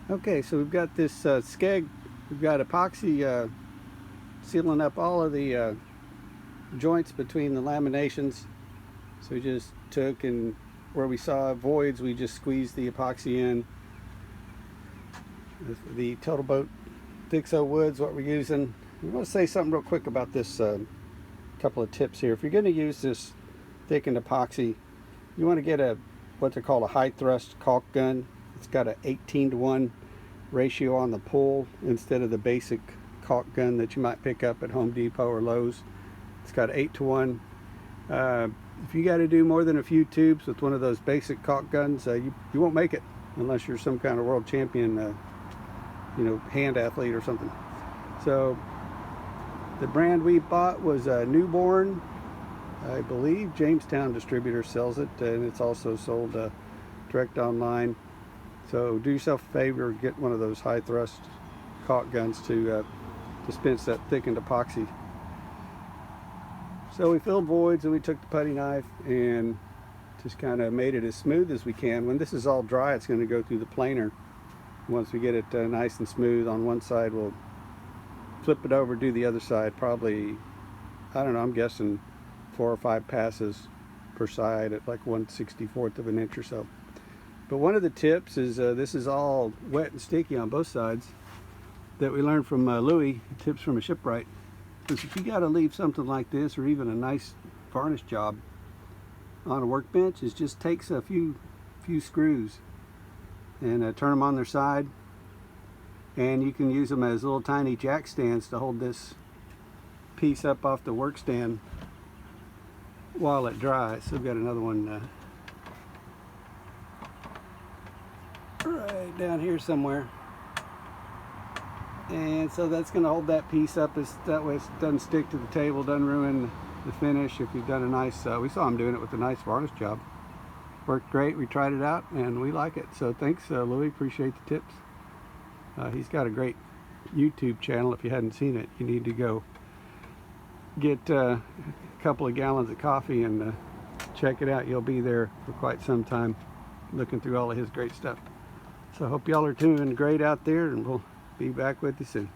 Okay, so we've got this skeg. We've got epoxy sealing up all of the joints between the laminations. So we just took, and where we saw voids, we just squeezed the epoxy in. The Total Boat Thixo wood's what we're using. I want to say something real quick about this. Couple of tips here. If you're going to use this thickened epoxy, you want to get what they call a high thrust caulk gun. It's got an 18:1 ratio on the pull instead of the basic caulk gun that you might pick up at Home Depot or Lowe's. It's got 8:1. If you got to do more than a few tubes with one of those basic caulk guns, you won't make it unless you're some kind of world champion, hand athlete or something. So the brand we bought was Newborn. I believe Jamestown distributor sells it, and it's also sold direct online. So do yourself a favor, get one of those high thrust caulk guns to dispense that thickened epoxy. So we filled voids, and we took the putty knife and just kind of made it as smooth as we can. When this is all dry, it's going to go through the planer. Once we get it nice and smooth on one side, we'll flip it over, do the other side. Probably, I don't know, I'm guessing 4 or 5 passes per side at like 1/64 of an inch or so. But one of the tips is, this is all wet and sticky on both sides, that we learned from Louis, tips from a Shipwright. Because if you got to leave something like this, or even a nice varnish job on a workbench, it just takes a few screws and turn them on their side, and you can use them as little tiny jack stands to hold this piece up off the work stand while it dries. So we've got another one right down here somewhere, and so that's going to hold that piece up, that way it doesn't stick to the table, doesn't ruin the finish. If you've done a nice, we saw him doing it with a nice varnish job. Worked great. We tried it out and we like it. So thanks, Louis. Appreciate the tips. He's got a great YouTube channel. If you hadn't seen it, you need to go get a couple of gallons of coffee and check it out. You'll be there for quite some time looking through all of his great stuff. So I hope y'all are doing great out there, and we'll be back with you soon.